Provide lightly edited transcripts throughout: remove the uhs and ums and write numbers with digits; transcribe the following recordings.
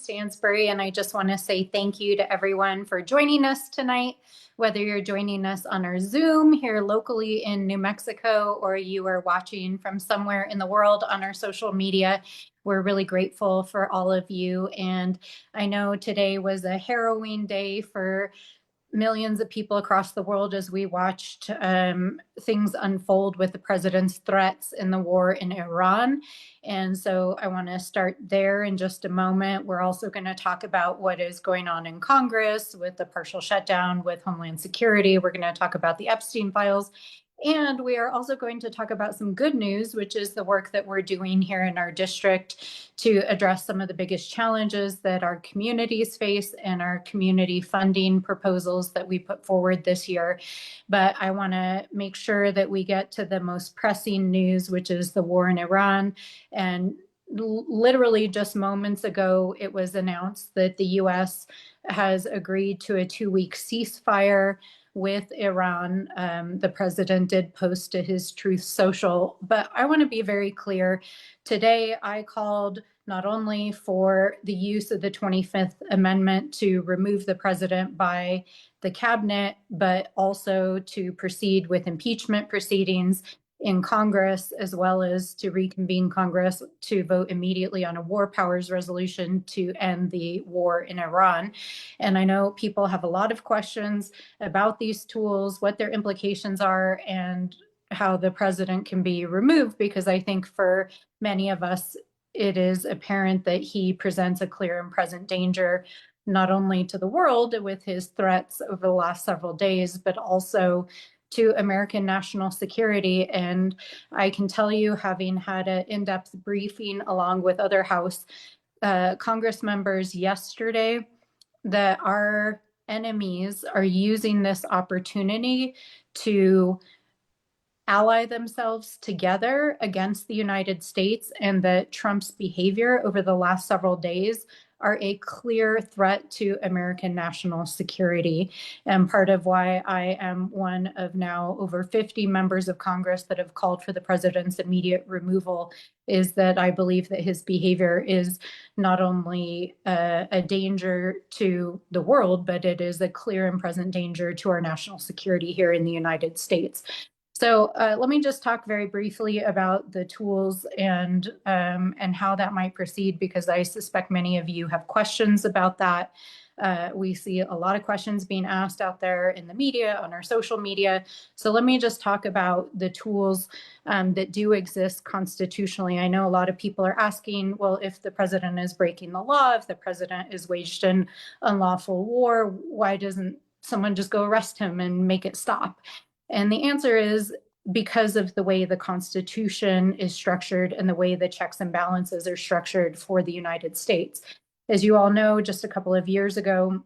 Stansbury, and I just want to say thank you to everyone for joining us tonight, whether you're joining us on our Zoom here locally in New Mexico or you are watching from somewhere in the world on our social media. We're really grateful for all of you. And I know today was a harrowing day for millions of people across the world as we watched things unfold with the president's threats in the war in Iran. And so I want to start there in just a moment. We're also going to talk about what is going on in Congress with the partial shutdown with Homeland Security. We're going to talk about the Epstein files. And we are also going to talk about some good news, which is the work that we're doing here in our district to address some of the biggest challenges that our communities face and our community funding proposals that we put forward this year. But I want to make sure that we get to the most pressing news, which is the war in Iran. And literally just moments ago, it was announced that the U.S. has agreed to a 2-week ceasefire with Iran. The president did post to his Truth Social, but I want to be very clear. Today, I called not only for the use of the 25th Amendment to remove the president by the cabinet, but also to proceed with impeachment proceedings in Congress, as well as to reconvene Congress to vote immediately on a war powers resolution to end the war in Iran. And I know people have a lot of questions about these tools, what their implications are, and how the president can be removed, because I think for many of us, it is apparent that he presents a clear and present danger, not only to the world with his threats over the last several days, but also to American national security. And I can tell you, having had an in-depth briefing along with other House Congress members yesterday, that our enemies are using this opportunity to ally themselves together against the United States, and that Trump's behavior over the last several days are a clear threat to American national security. And part of why I am one of now over 50 members of Congress that have called for the president's immediate removal is that I believe that his behavior is not only a danger to the world, but it is a clear and present danger to our national security here in the United States. So let me just talk very briefly about the tools and how that might proceed, because I suspect many of you have questions about that. We see a lot of questions being asked out there in the media, on our social media. So let me just talk about the tools that do exist constitutionally. I know a lot of people are asking, well, if the president is breaking the law, if the president is waged an unlawful war, why doesn't someone just go arrest him and make it stop? And the answer is because of the way the Constitution is structured and the way the checks and balances are structured for the United States. As you all know, just a couple of years ago,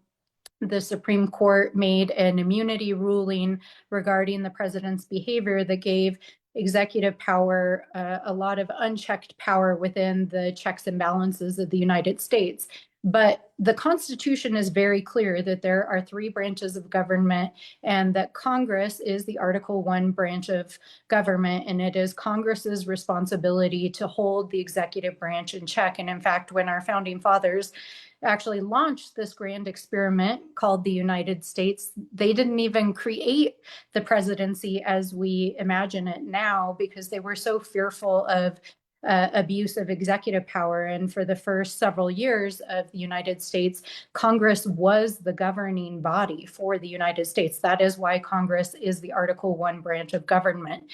the Supreme Court made an immunity ruling regarding the president's behavior that gave executive power a lot of unchecked power within the checks and balances of the United States. But the Constitution is very clear that there are 3 branches of government, and that Congress is the Article 1 branch of government, and it is Congress's responsibility to hold the executive branch in check. And in fact, when our founding fathers actually launched this grand experiment called the United States, they didn't even create the presidency as we imagine it now, because they were so fearful of abuse of executive power. And for the first several years of the United States, Congress was the governing body for the United States. That is why Congress is the Article 1 branch of government.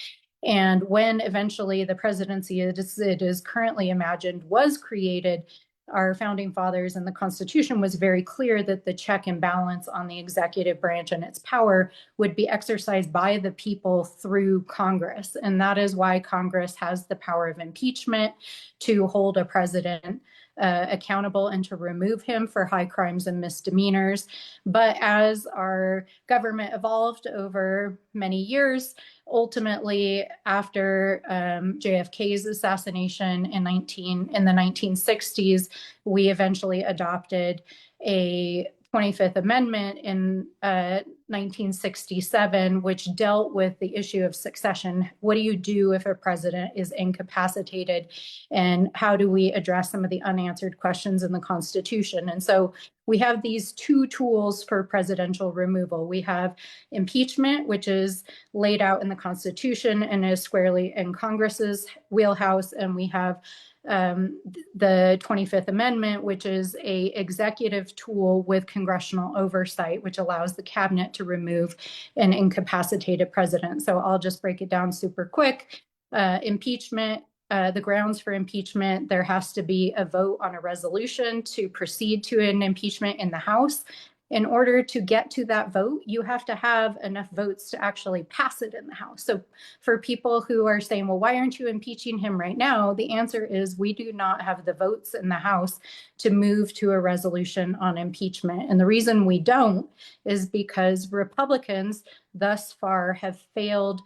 And when eventually the presidency, it is currently imagined, was created, our founding fathers and the Constitution was very clear that the check and balance on the executive branch and its power would be exercised by the people through Congress. And that is why Congress has the power of impeachment to hold a president accountable and to remove him for high crimes and misdemeanors. But as our government evolved over many years, ultimately after JFK's assassination in the 1960s, we eventually adopted a 25th Amendment in 1967, which dealt with the issue of succession. What do you do if a president is incapacitated? And how do we address some of the unanswered questions in the Constitution? And so we have these two tools for presidential removal. We have impeachment, which is laid out in the Constitution and is squarely in Congress's wheelhouse. And we have the 25th Amendment, which is a executive tool with congressional oversight, which allows the cabinet to remove an incapacitated president. So I'll just break it down super quick. Impeachment, the grounds for impeachment, there has to be a vote on a resolution to proceed to an impeachment in the House. In order to get to that vote, you have to have enough votes to actually pass it in the House. So for people who are saying, well, why aren't you impeaching him right now? The answer is we do not have the votes in the House to move to a resolution on impeachment. And the reason we don't is because Republicans thus far have failed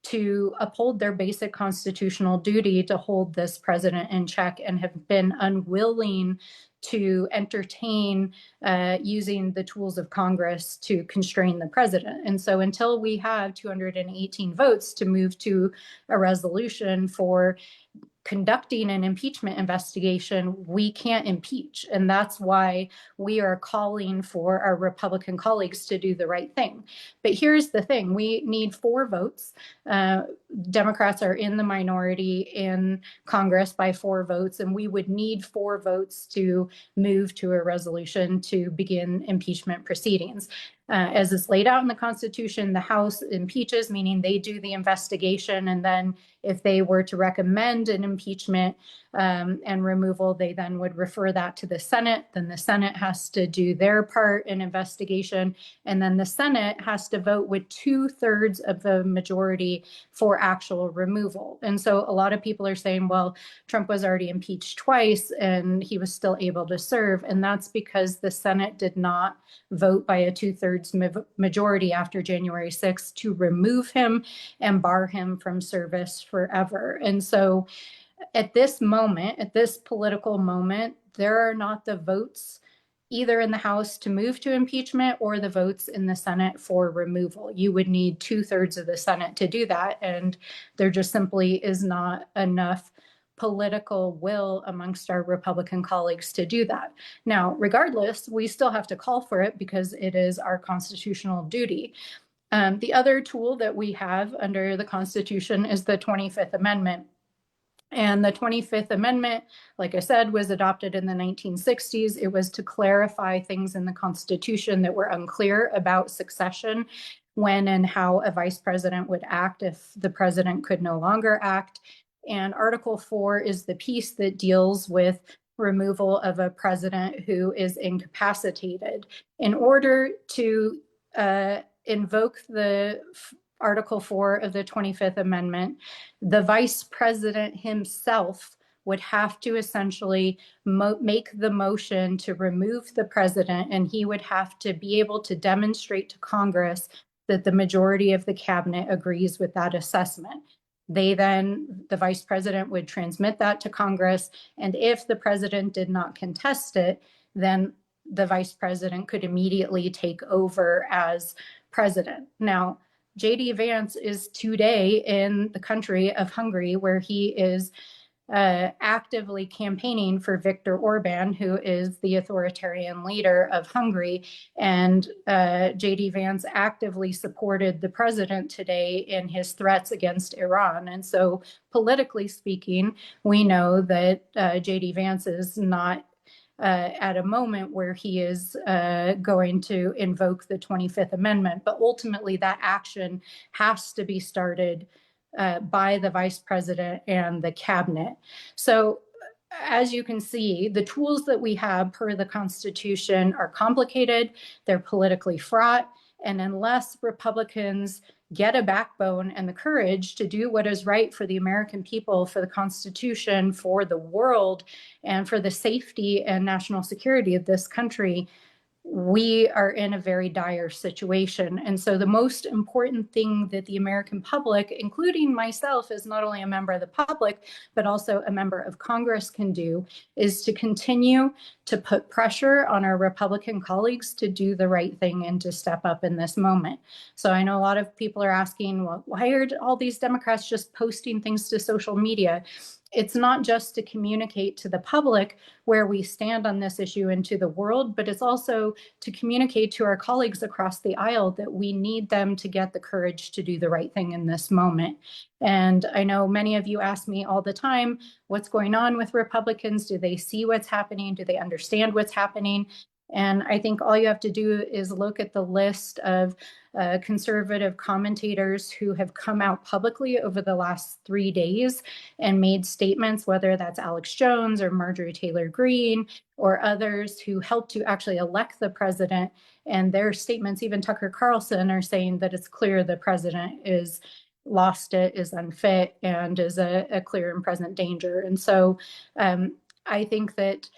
to uphold their basic constitutional duty to hold this president in check and have been unwilling to entertain using the tools of Congress to constrain the president. And so until we have 218 votes to move to a resolution for conducting an impeachment investigation, we can't impeach. And that's why we are calling for our Republican colleagues to do the right thing. But here's the thing, we need 4 votes. Democrats are in the minority in Congress by 4 votes, and we would need 4 votes to move to a resolution to begin impeachment proceedings. As is laid out in the Constitution, the House impeaches, meaning they do the investigation, and then if they were to recommend an impeachment and removal, they then would refer that to the Senate. Then the Senate has to do their part in investigation, and then the Senate has to vote with 2/3 of the majority for actual removal. And so a lot of people are saying, well, Trump was already impeached twice and he was still able to serve. And that's because the Senate did not vote by a 2/3 majority after January 6th to remove him and bar him from service forever. And so at this moment, at this political moment, there are not the votes either in the House to move to impeachment or the votes in the Senate for removal. You would need 2/3 of the Senate to do that. And there just simply is not enough political will amongst our Republican colleagues to do that. Now, regardless, we still have to call for it because it is our constitutional duty. The other tool that we have under the Constitution is the 25th Amendment. And the 25th Amendment, like I said, was adopted in the 1960s. It was to clarify things in the Constitution that were unclear about succession, when and how a vice president would act if the president could no longer act. And Article 4 is the piece that deals with removal of a president who is incapacitated. In order to invoke the Article 4 of the 25th Amendment, the vice president himself would have to essentially make the motion to remove the president, and he would have to be able to demonstrate to Congress that the majority of the cabinet agrees with that assessment. The vice president would transmit that to Congress, and if the president did not contest it, then the vice president could immediately take over as president. Now, J.D. Vance is today in the country of Hungary, where he is actively campaigning for Viktor Orban, who is the authoritarian leader of Hungary. And J.D. Vance actively supported the president today in his threats against Iran. And so politically speaking, we know that J.D. Vance is not at a moment where he is going to invoke the 25th Amendment. But ultimately, that action has to be started by the vice president and the cabinet. So as you can see, the tools that we have per the Constitution are complicated, they're politically fraught, and unless Republicans get a backbone and the courage to do what is right for the American people, for the Constitution, for the world, and for the safety and national security of this country, we are in a very dire situation. And so the most important thing that the American public, including myself as not only a member of the public, but also a member of Congress, can do is to continue to put pressure on our Republican colleagues to do the right thing and to step up in this moment. So I know a lot of people are asking, well, why are all these Democrats just posting things to social media? It's not just to communicate to the public where we stand on this issue and to the world, but it's also to communicate to our colleagues across the aisle that we need them to get the courage to do the right thing in this moment. And I know many of you ask me all the time, what's going on with Republicans? Do they see what's happening? Do they understand what's happening? And I think all you have to do is look at the list of conservative commentators who have come out publicly over the last 3 days and made statements, whether that's Alex Jones or Marjorie Taylor Greene or others who helped to actually elect the president. And their statements, even Tucker Carlson, are saying that it's clear the president is lost it, is unfit, and is a clear and present danger. And so I think that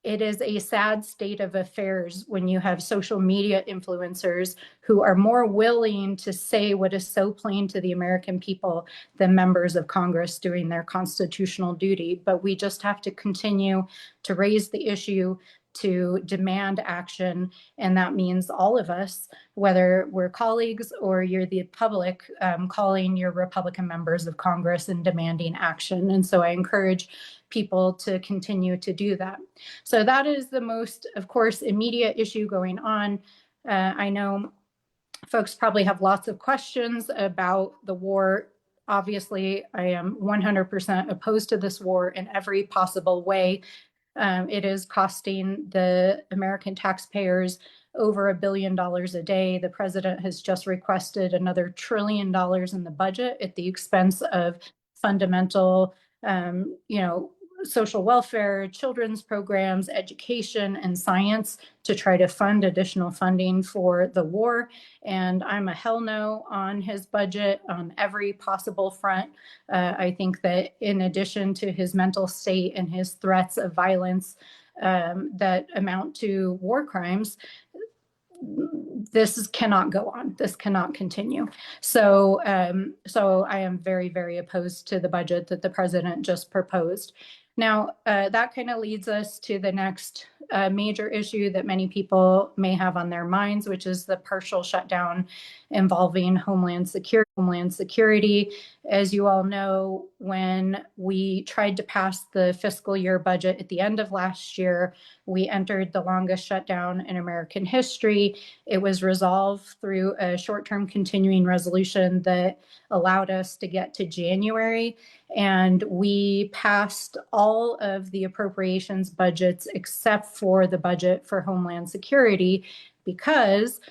it is a sad state of affairs when you have social media influencers who are more willing to say what is so plain to the American people than members of Congress doing their constitutional duty. But we just have to continue to raise the issue, to demand action. And that means all of us, whether we're colleagues or you're the public, calling your Republican members of Congress and demanding action. And so I encourage people to continue to do that. So that is the most, of course, immediate issue going on. I know folks probably have lots of questions about the war. Obviously, I am 100% opposed to this war in every possible way. It is costing the American taxpayers over $1 billion a day. The president has just requested another $1 trillion in the budget at the expense of fundamental, social welfare, children's programs, education, and science to try to fund additional funding for the war. And I'm a hell no on his budget on every possible front. I think that in addition to his mental state and his threats of violence that amount to war crimes, this cannot go on. This cannot continue. So I am very, very opposed to the budget that the president just proposed. Now, that kind of leads us to the next major issue that many people may have on their minds, which is the partial shutdown involving Homeland Security. As you all know, when we tried to pass the fiscal year budget at the end of last year, we entered the longest shutdown in American history. It was resolved through a short-term continuing resolution that allowed us to get to January. And we passed all of the appropriations budgets except for the budget for Homeland Security, because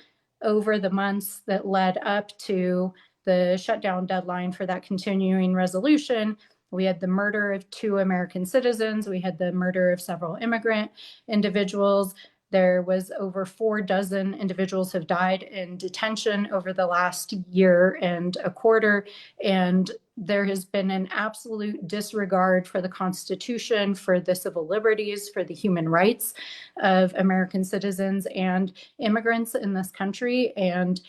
over the months that led up to the shutdown deadline for that continuing resolution, we had the murder of 2 American citizens. We had the murder of several immigrant individuals. There was over 4 dozen individuals have died in detention over the last year and a quarter. And there has been an absolute disregard for the Constitution, for the civil liberties, for the human rights of American citizens and immigrants in this country. And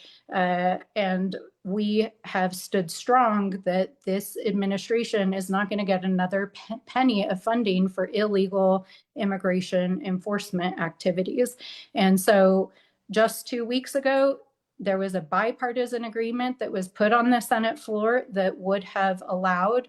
we have stood strong that this administration is not going to get another penny of funding for illegal immigration enforcement activities. And so just 2 weeks ago, there was a bipartisan agreement that was put on the Senate floor that would have allowed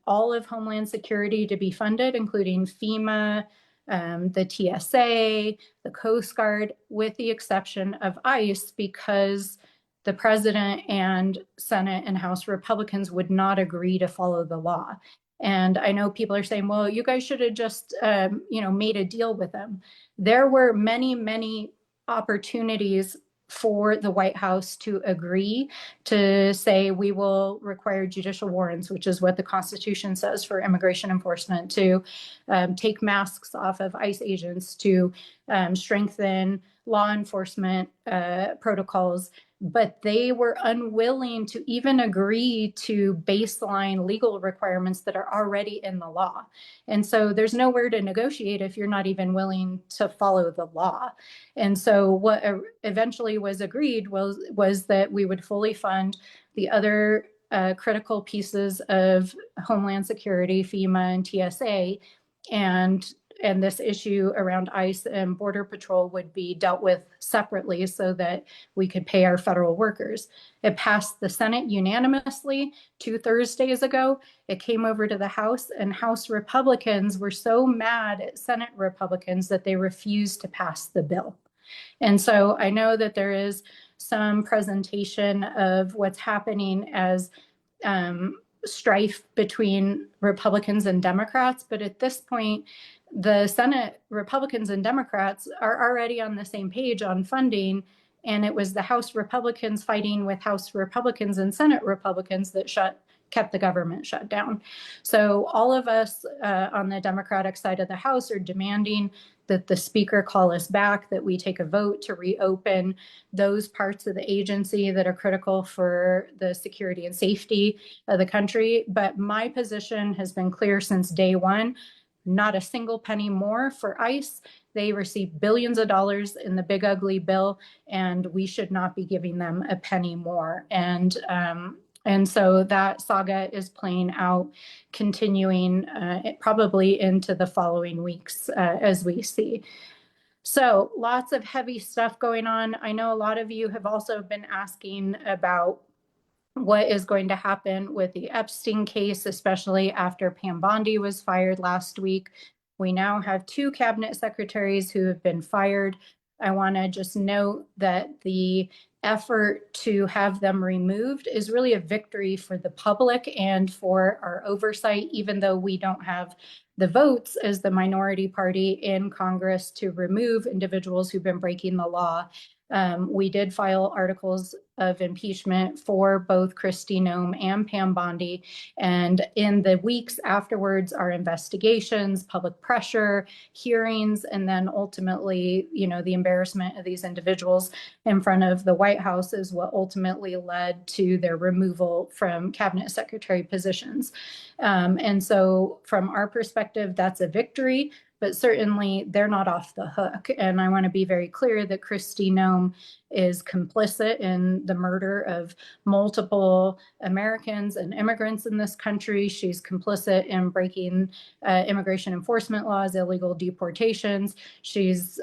all of Homeland Security to be funded, including FEMA, the TSA, the Coast Guard, with the exception of ICE, because the president and Senate and House Republicans would not agree to follow the law. And I know people are saying, well, you guys should have just, made a deal with them. There were many, many opportunities for the White House to agree to say we will require judicial warrants, which is what the Constitution says for immigration enforcement, to take masks off of ICE agents, to strengthen law enforcement protocols, but they were unwilling to even agree to baseline legal requirements that are already in the law. And so there's nowhere to negotiate if you're not even willing to follow the law. And so what eventually was agreed was that we would fully fund the other critical pieces of Homeland Security, FEMA, and TSA, and this issue around ICE and Border Patrol would be dealt with separately so that we could pay our federal workers. It passed the Senate unanimously 2 Thursdays ago. It came over to the House, and House Republicans were so mad at Senate Republicans that they refused to pass the bill. And so I know that there is some presentation of what's happening as strife between Republicans and Democrats, but at this point, the Senate Republicans and Democrats are already on the same page on funding, and it was the House Republicans fighting with House Republicans and Senate Republicans that kept the government shut down. So all of us on the Democratic side of the House are demanding that the speaker call us back, that we take a vote to reopen those parts of the agency that are critical for the security and safety of the country. But my position has been clear since day one. Not a single penny more for ICE. They receive billions of dollars in the big ugly bill, and we should not be giving them a penny more. And so that saga is playing out, continuing probably into the following weeks as we see. So lots of heavy stuff going on. I know a lot of you have also been asking about what is going to happen with the Epstein case, especially after Pam Bondi was fired last week. We now have 2 cabinet secretaries who have been fired. I want to just note that the effort to have them removed is really a victory for the public and for our oversight, even though we don't have the votes as the minority party in Congress to remove individuals who've been breaking the law. We did file articles of impeachment for both Kristi Noem and Pam Bondi. And in the weeks afterwards, our investigations, public pressure, hearings, and then ultimately, the embarrassment of these individuals in front of the White House is what ultimately led to their removal from cabinet secretary positions. And so from our perspective, that's a victory. But certainly they're not off the hook. And I want to be very clear that Kristi Noem is complicit in the murder of multiple Americans and immigrants in this country. She's complicit in breaking immigration enforcement laws, illegal deportations. She's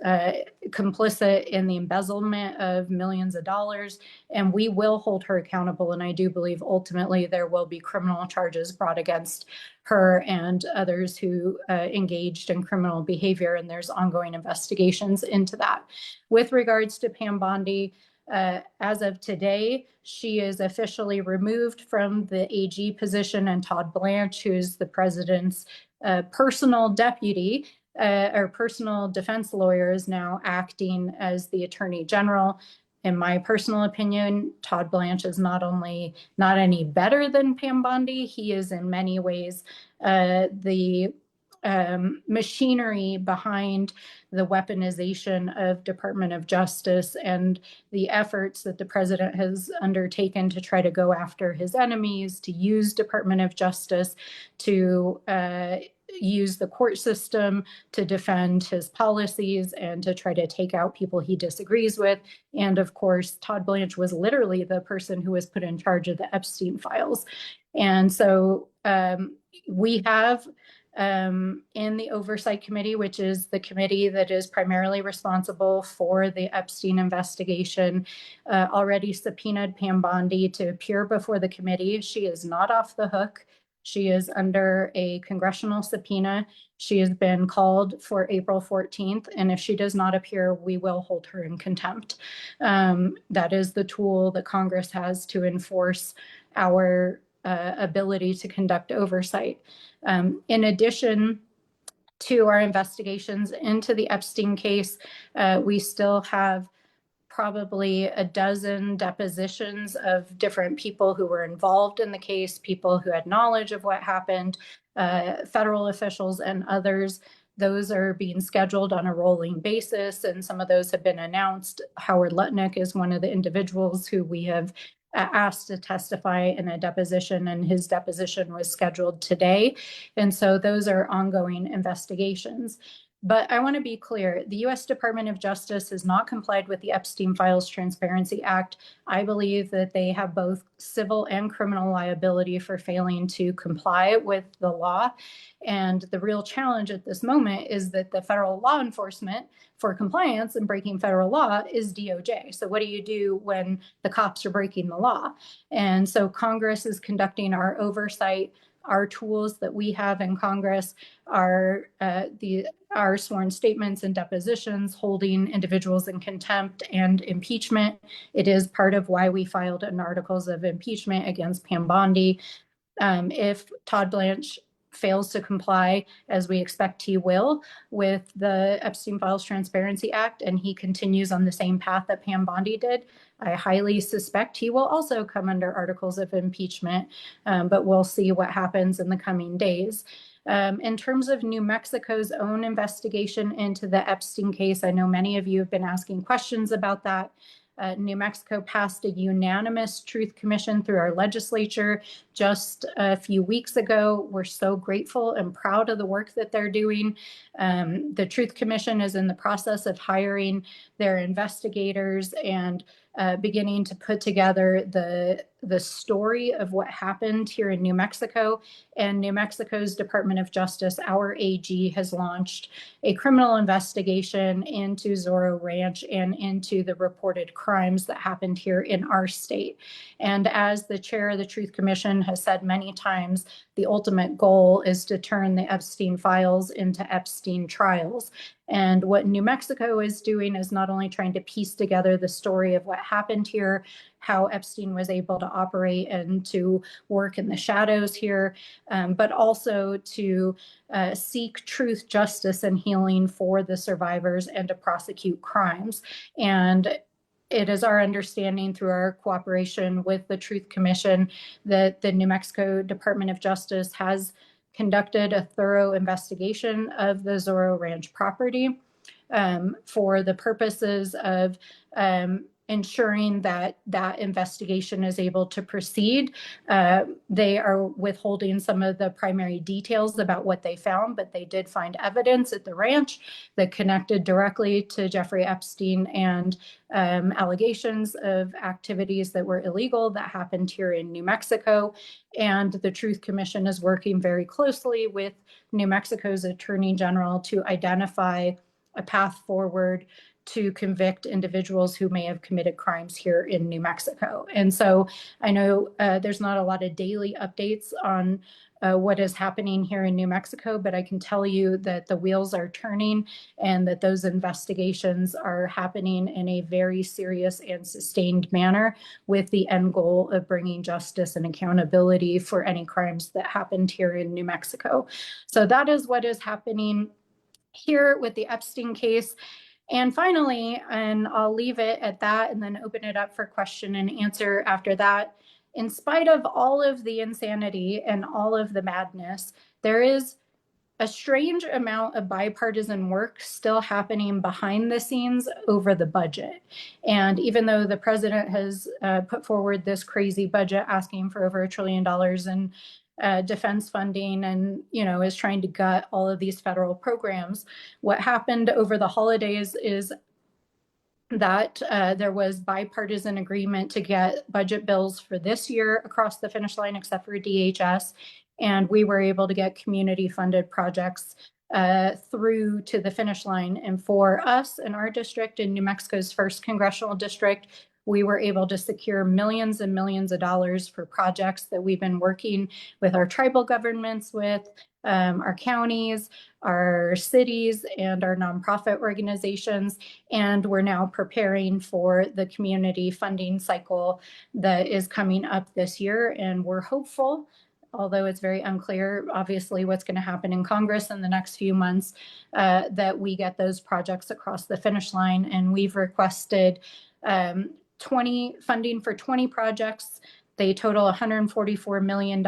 complicit in the embezzlement of millions of dollars. And we will hold her accountable. And I do believe ultimately there will be criminal charges brought against her and others who engaged in criminal behavior, and there's ongoing investigations into that. With regards to Pam Bondi, as of today, she is officially removed from the AG position, and Todd Blanche, who's the president's personal deputy or personal defense lawyer, is now acting as the attorney general. In my personal opinion, Todd Blanche is not any better than Pam Bondi, he is in many ways the machinery behind the weaponization of Department of Justice and the efforts that the president has undertaken to try to go after his enemies, to use Department of Justice, to use the court system to defend his policies and to try to take out people he disagrees with. And of course, Todd Blanche was literally the person who was put in charge of the Epstein files. And so we have in the Oversight Committee, which is the committee that is primarily responsible for the Epstein investigation, already subpoenaed Pam Bondi to appear before the committee. She is not off the hook. She is under a congressional subpoena. She has been called for April 14th, and if she does not appear, we will hold her in contempt. That is the tool that Congress has to enforce our ability to conduct oversight. In addition to our investigations into the Epstein case, we still have probably a dozen depositions of different people who were involved in the case, people who had knowledge of what happened, federal officials and others Those are being scheduled on a rolling basis, and some of those have been announced. Howard Lutnick is one of the individuals who we have asked to testify in a deposition, and his deposition was scheduled today. And so those are ongoing investigations. But I want to be clear, the U.S. Department of Justice has not complied with the Epstein Files Transparency Act. I believe that they have both civil and criminal liability for failing to comply with the law. And the real challenge at this moment is that the federal law enforcement for compliance and breaking federal law is DOJ. So what do you do when the cops are breaking the law? And so Congress is conducting our oversight. Our tools that we have in Congress are our sworn statements and depositions, holding individuals in contempt and impeachment. It is part of why we filed an articles of impeachment against Pam Bondi. If Todd Blanche fails to comply, as we expect he will, with the Epstein Files Transparency Act, and he continues on the same path that Pam Bondi did, I highly suspect he will also come under articles of impeachment, but we'll see what happens in the coming days. In terms of New Mexico's own investigation into the Epstein case, I know many of you have been asking questions about that. New Mexico passed a unanimous Truth Commission through our legislature just a few weeks ago. We're so grateful and proud of the work that they're doing. The Truth Commission is in the process of hiring their investigators and beginning to put together the story of what happened here in New Mexico. And New Mexico's Department of Justice, our AG, has launched a criminal investigation into Zorro Ranch and into the reported crimes that happened here in our state. And as the chair of the Truth Commission has said many times, the ultimate goal is to turn the Epstein files into Epstein trials. And what New Mexico is doing is not only trying to piece together the story of what happened here, how Epstein was able to operate and to work in the shadows here, but also to seek truth, justice, and healing for the survivors and to prosecute crimes. And it is our understanding through our cooperation with the Truth Commission that the New Mexico Department of Justice has conducted a thorough investigation of the Zorro Ranch property for the purposes of ensuring that that investigation is able to proceed. They are withholding some of the primary details about what they found, but they did find evidence at the ranch that connected directly to Jeffrey Epstein and allegations of activities that were illegal that happened here in New Mexico. And the Truth Commission is working very closely with New Mexico's Attorney General to identify a path forward to convict individuals who may have committed crimes here in New Mexico. And so I know there's not a lot of daily updates on what is happening here in New Mexico, but I can tell you that the wheels are turning and that those investigations are happening in a very serious and sustained manner with the end goal of bringing justice and accountability for any crimes that happened here in New Mexico. So that is what is happening here with the Epstein case. And finally, and I'll leave it at that and then open it up for question and answer after that. In spite of all of the insanity and all of the madness, there is a strange amount of bipartisan work still happening behind the scenes over the budget. And even though the president has put forward this crazy budget asking for over $1 trillion in defense funding and, is trying to gut all of these federal programs, what happened over the holidays is that there was bipartisan agreement to get budget bills for this year across the finish line, except for DHS. And we were able to get community funded projects through to the finish line. And for us in our district, in New Mexico's first congressional district, we were able to secure millions and millions of dollars for projects that we've been working with our tribal governments with, our counties, our cities, and our nonprofit organizations. And we're now preparing for the community funding cycle that is coming up this year. And we're hopeful, although it's very unclear, obviously, what's going to happen in Congress in the next few months, that we get those projects across the finish line. And we've requested funding for 20 projects. They total $144 million.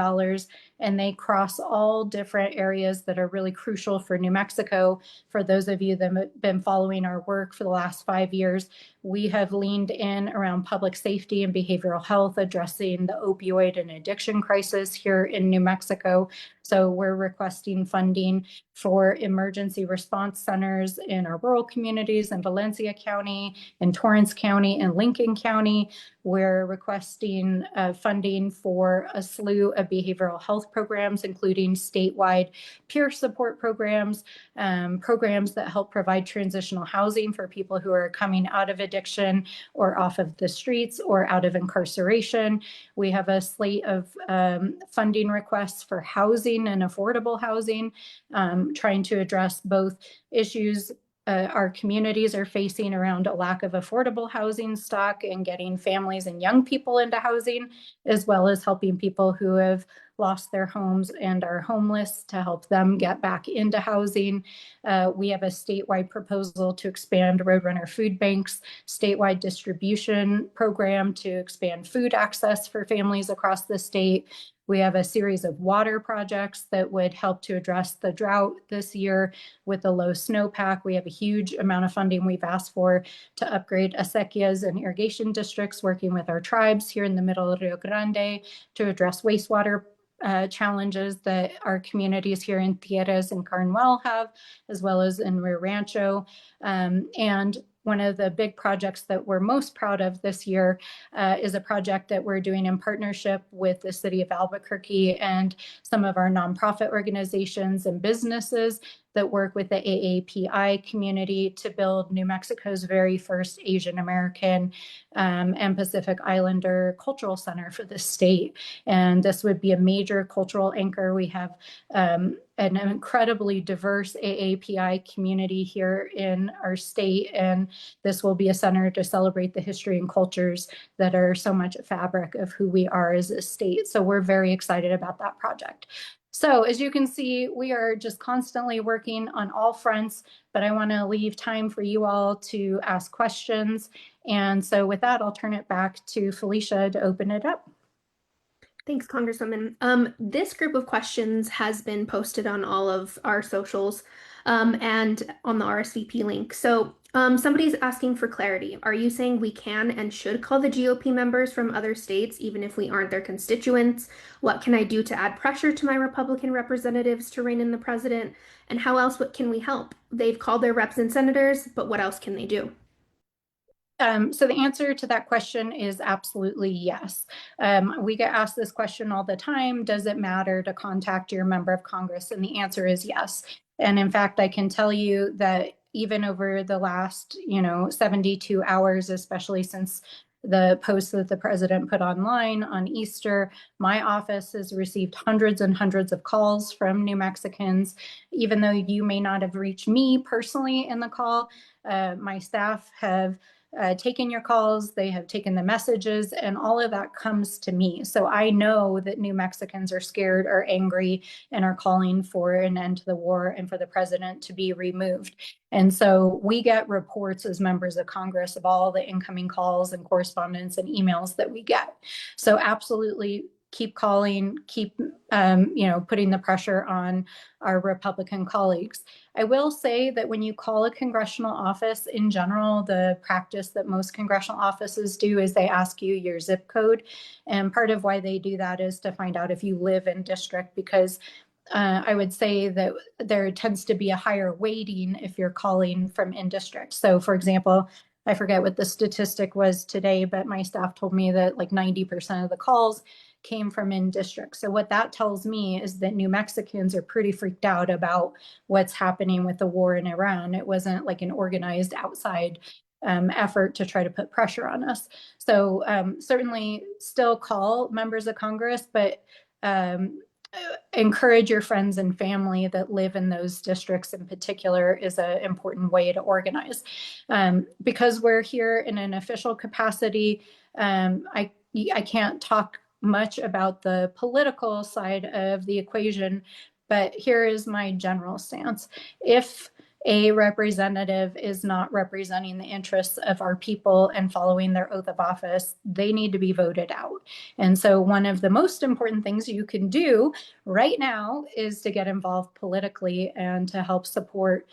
and they cross all different areas that are really crucial for New Mexico. For those of you that have been following our work for the last 5 years, we have leaned in around public safety and behavioral health, addressing the opioid and addiction crisis here in New Mexico. So we're requesting funding for emergency response centers in our rural communities in Valencia County, in Torrance County, and Lincoln County. We're requesting funding for a slew of behavioral health programs, including statewide peer support programs, programs that help provide transitional housing for people who are coming out of addiction or off of the streets or out of incarceration. We have a slate of funding requests for housing and affordable housing, trying to address both issues our communities are facing around a lack of affordable housing stock and getting families and young people into housing, as well as helping people who have lost their homes and are homeless to help them get back into housing. We have a statewide proposal to expand Roadrunner food banks, statewide distribution program to expand food access for families across the state. We have a series of water projects that would help to address the drought this year with the low snowpack. We have a huge amount of funding we've asked for to upgrade acequias and irrigation districts, working with our tribes here in the middle of Rio Grande to address wastewater challenges that our communities here in Tierras and Carnuel have, as well as in Rio Rancho. And one of the big projects that we're most proud of this year is a project that we're doing in partnership with the city of Albuquerque and some of our nonprofit organizations and businesses that work with the AAPI community to build New Mexico's very first Asian American and Pacific Islander cultural center for the state. And this would be a major cultural anchor. We have an incredibly diverse AAPI community here in our state, and this will be a center to celebrate the history and cultures that are so much a fabric of who we are as a state. So we're very excited about that project. So as you can see, we are just constantly working on all fronts, but I want to leave time for you all to ask questions. And so with that, I'll turn it back to Felicia to open it up. Thanks, Congresswoman. This group of questions has been posted on all of our socials and on the RSVP link. So somebody's asking for clarity. Are you saying we can and should call the GOP members from other states, even if we aren't their constituents? What can I do to add pressure to my Republican representatives to rein in the president? And how else can we help? They've called their reps and senators, but what else can they do? So the answer to that question is absolutely yes. We get asked this question all the time. Does it matter to contact your member of Congress? And the answer is yes. And in fact, I can tell you that even over the last, 72 hours, especially since the post that the president put online on Easter, my office has received hundreds and hundreds of calls from New Mexicans. Even though you may not have reached me personally in the call, my staff have taken your calls, they have taken the messages, and all of that comes to me. So I know that New Mexicans are scared, are angry, and are calling for an end to the war and for the president to be removed. And so we get reports as members of Congress of all the incoming calls and correspondence and emails that we get. So absolutely keep calling, keep putting the pressure on our Republican colleagues. I will say that when you call a congressional office in general, the practice that most congressional offices do is they ask you your zip code. And part of why they do that is to find out if you live in district, because I would say that there tends to be a higher weighting if you're calling from in district. So for example, I forget what the statistic was today, but my staff told me that like 90% of the calls came from in district. So what that tells me is that New Mexicans are pretty freaked out about what's happening with the war in Iran. It wasn't like an organized outside effort to try to put pressure on us. So certainly still call members of Congress, but encourage your friends and family that live in those districts in particular is an important way to organize. Because we're here in an official capacity, I can't talk much about the political side of the equation, but here is my general stance. If a representative is not representing the interests of our people and following their oath of office, they need to be voted out. And so one of the most important things you can do right now is to get involved politically and to help support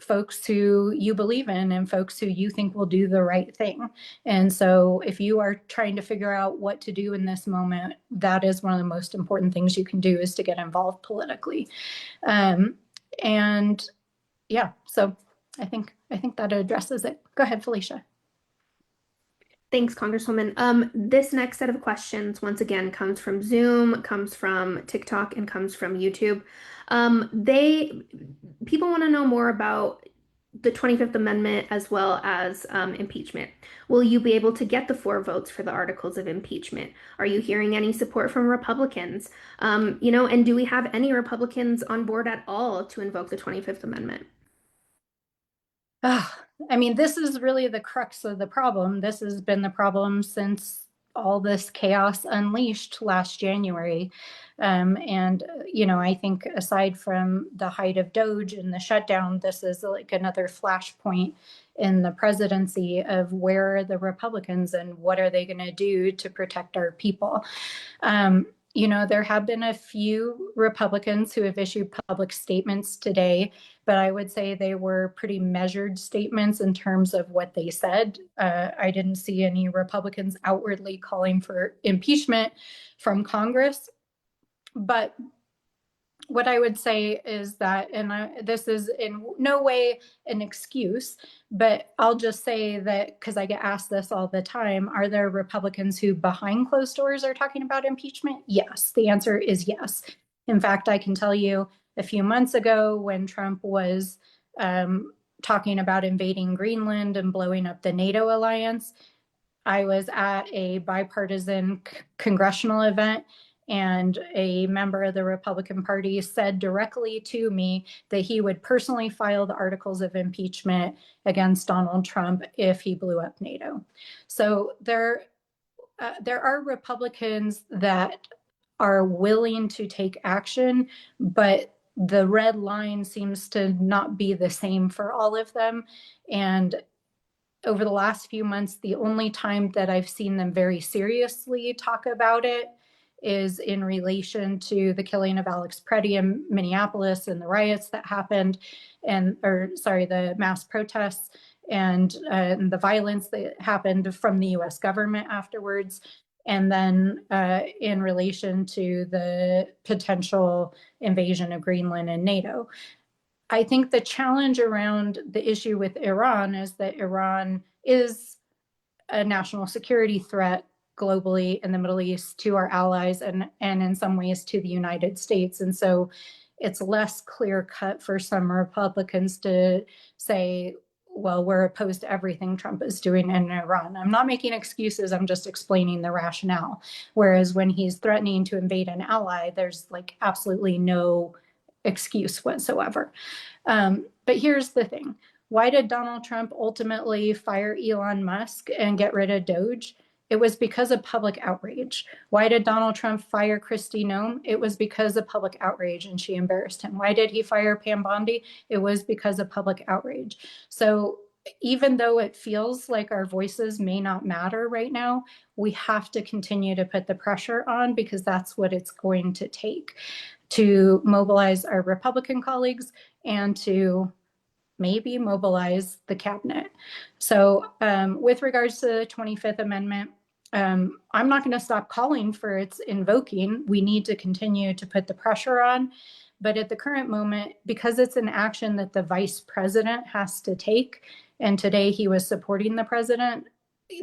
folks who you believe in and folks who you think will do the right thing. And so if you are trying to figure out what to do in this moment, that is one of the most important things you can do, is to get involved politically. And yeah, so I think that addresses it. Go ahead, Felicia. Thanks, Congresswoman. This next set of questions, once again, comes from Zoom, comes from TikTok, and comes from YouTube. People want to know more about the 25th Amendment as well as impeachment. Will you be able to get the 4 votes for the articles of impeachment? Are you hearing any support from Republicans? And do we have any Republicans on board at all to invoke the 25th Amendment? I mean, this is really the crux of the problem. This has been the problem since all this chaos unleashed last January. I think aside from the height of Doge and the shutdown, this is like another flashpoint in the presidency of where are the Republicans and what are they going to do to protect our people. There have been a few Republicans who have issued public statements today, but I would say they were pretty measured statements in terms of what they said. I didn't see any Republicans outwardly calling for impeachment from Congress. But what I would say is that, and this is in no way an excuse, but I'll just say that because I get asked this all the time, are there Republicans who behind closed doors are talking about impeachment? Yes, the answer is yes. In fact, I can tell you a few months ago when Trump was talking about invading Greenland and blowing up the NATO alliance, I was at a bipartisan congressional event, and a member of the Republican Party said directly to me that he would personally file the articles of impeachment against Donald Trump if he blew up NATO. So there are Republicans that are willing to take action, but the red line seems to not be the same for all of them. And over the last few months, the only time that I've seen them very seriously talk about it is in relation to the killing of Alex Preddy in Minneapolis and the riots that happened, the mass protests and the violence that happened from the US government afterwards. And then in relation to the potential invasion of Greenland and NATO. I think the challenge around the issue with Iran is that Iran is a national security threat globally in the Middle East to our allies and in some ways to the United States. And so it's less clear cut for some Republicans to say, well, we're opposed to everything Trump is doing in Iran. I'm not making excuses, I'm just explaining the rationale. Whereas when he's threatening to invade an ally, there's like absolutely no excuse whatsoever. But here's the thing. Why did Donald Trump ultimately fire Elon Musk and get rid of Doge? It was because of public outrage. Why did Donald Trump fire Kristi Noem? It was because of public outrage and she embarrassed him. Why did he fire Pam Bondi? It was because of public outrage. So even though it feels like our voices may not matter right now, we have to continue to put the pressure on because that's what it's going to take to mobilize our Republican colleagues and to maybe mobilize the cabinet. So with regards to the 25th Amendment, I'm not going to stop calling for its invoking. We need to continue to put the pressure on. But at the current moment, because it's an action that the vice president has to take, and today he was supporting the president,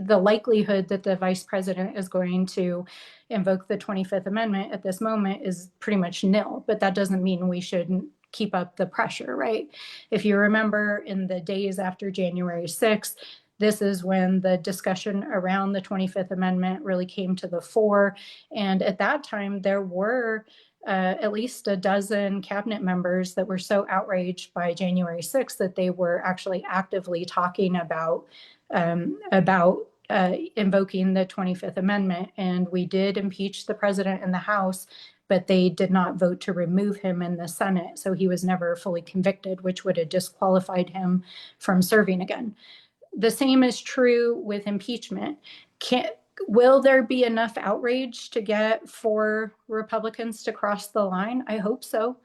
the likelihood that the vice president is going to invoke the 25th Amendment at this moment is pretty much nil. But that doesn't mean we shouldn't keep up the pressure, right? If you remember, in the days after January 6th, this is when the discussion around the 25th Amendment really came to the fore. And at that time, there were at least a dozen cabinet members that were so outraged by January 6th that they were actually actively talking about invoking the 25th Amendment. And we did impeach the president in the House, but they did not vote to remove him in the Senate. So he was never fully convicted, which would have disqualified him from serving again. The same is true with impeachment. Will there be enough outrage to get 4 Republicans to cross the line? I hope so.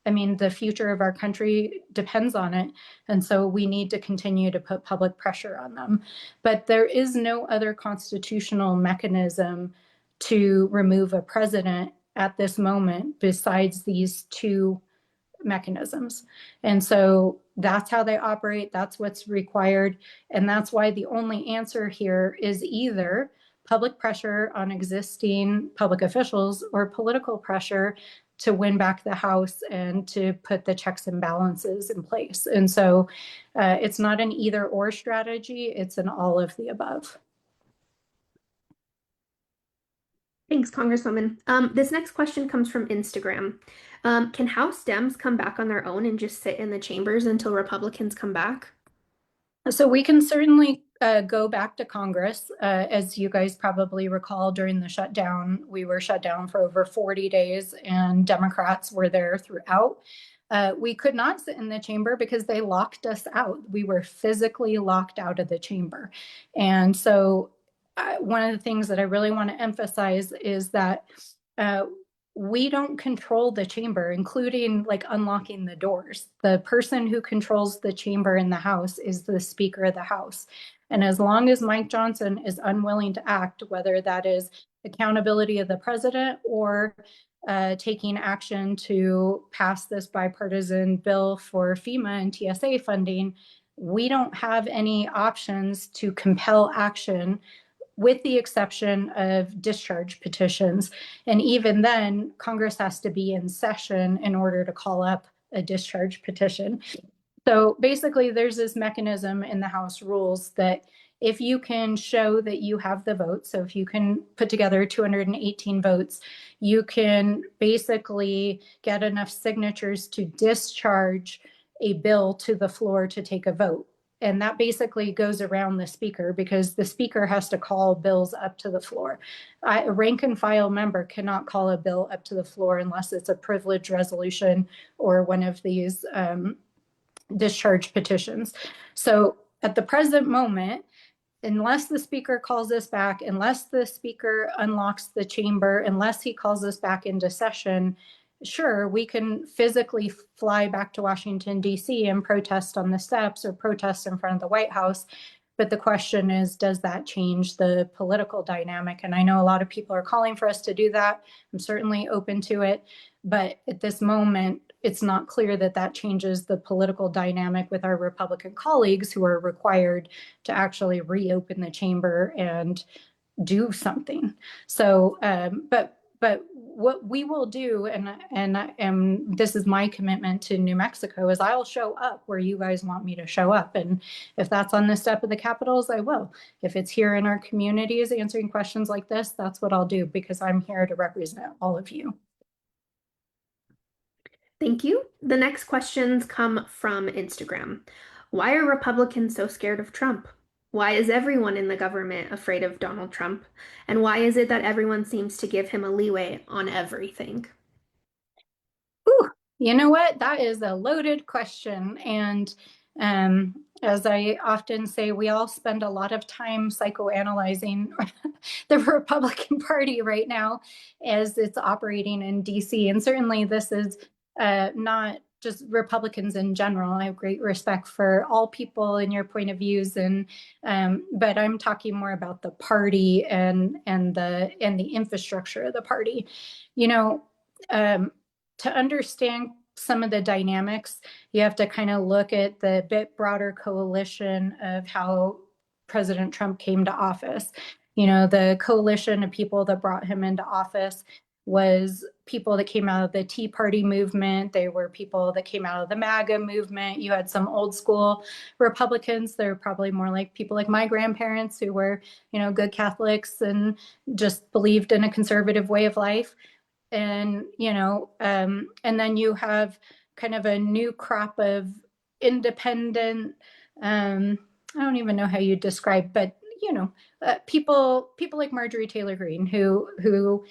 I mean, the future of our country depends on it. And so we need to continue to put public pressure on them. But there is no other constitutional mechanism to remove a president at this moment besides these 2 mechanisms. And so that's how they operate. That's what's required. And that's why the only answer here is either public pressure on existing public officials or political pressure to win back the House and to put the checks and balances in place. And so it's not an either or strategy, it's an all of the above. Thanks, Congresswoman. This next question comes from Instagram. Can House Dems come back on their own and just sit in the chambers until Republicans come back? So we can certainly go back to Congress. As you guys probably recall, during the shutdown, we were shut down for over 40 days and Democrats were there throughout. We could not sit in the chamber because they locked us out. We were physically locked out of the chamber. And so one of the things that I really want to emphasize is that we don't control the chamber, including like unlocking the doors. The person who controls the chamber in the House is the Speaker of the House. And as long as Mike Johnson is unwilling to act, whether that is accountability of the president or taking action to pass this bipartisan bill for FEMA and TSA funding, we don't have any options to compel action with the exception of discharge petitions. And even then, Congress has to be in session in order to call up a discharge petition. So basically, there's this mechanism in the House rules that if you can show that you have the votes, so if you can put together 218 votes, you can basically get enough signatures to discharge a bill to the floor to take a vote. And that basically goes around the speaker because the speaker has to call bills up to the floor. A rank and file member cannot call a bill up to the floor unless it's a privilege resolution or one of these discharge petitions. So at the present moment, unless the speaker calls us back, unless the speaker unlocks the chamber, unless he calls us back into session, sure, we can physically fly back to Washington, D.C. and protest on the steps or protest in front of the White House. But the question is, does that change the political dynamic? And I know a lot of people are calling for us to do that. I'm certainly open to it. But at this moment, it's not clear that that changes the political dynamic with our Republican colleagues who are required to actually reopen the chamber and do something. So, but what we will do, and this is my commitment to New Mexico, is I'll show up where you guys want me to show up. And if that's on the step of the Capitals, I will. If it's here in our communities answering questions like this, that's what I'll do because I'm here to represent all of you. Thank you. The next questions come from Instagram. Why are Republicans so scared of Trump? Why is everyone in the government afraid of Donald Trump? And why is it that everyone seems to give him a leeway on everything? Ooh, you know what? That is a loaded question. And as I often say, we all spend a lot of time psychoanalyzing the Republican Party right now as it's operating in DC. And certainly this is not just Republicans in general. I have great respect for all people and your point of views, and but I'm talking more about the party and the infrastructure of the party. You know, to understand some of the dynamics, you have to kind of look at the bit broader coalition of how President Trump came to office. You know, the coalition of people that brought him into office was people that came out of the Tea Party movement. They were people that came out of the MAGA movement. You had some old school Republicans. They're probably more like people like my grandparents who were, you know, good Catholics and just believed in a conservative way of life. And, you know, and then you have kind of a new crop of independent, I don't even know how you describe, but, you know, people like Marjorie Taylor Greene who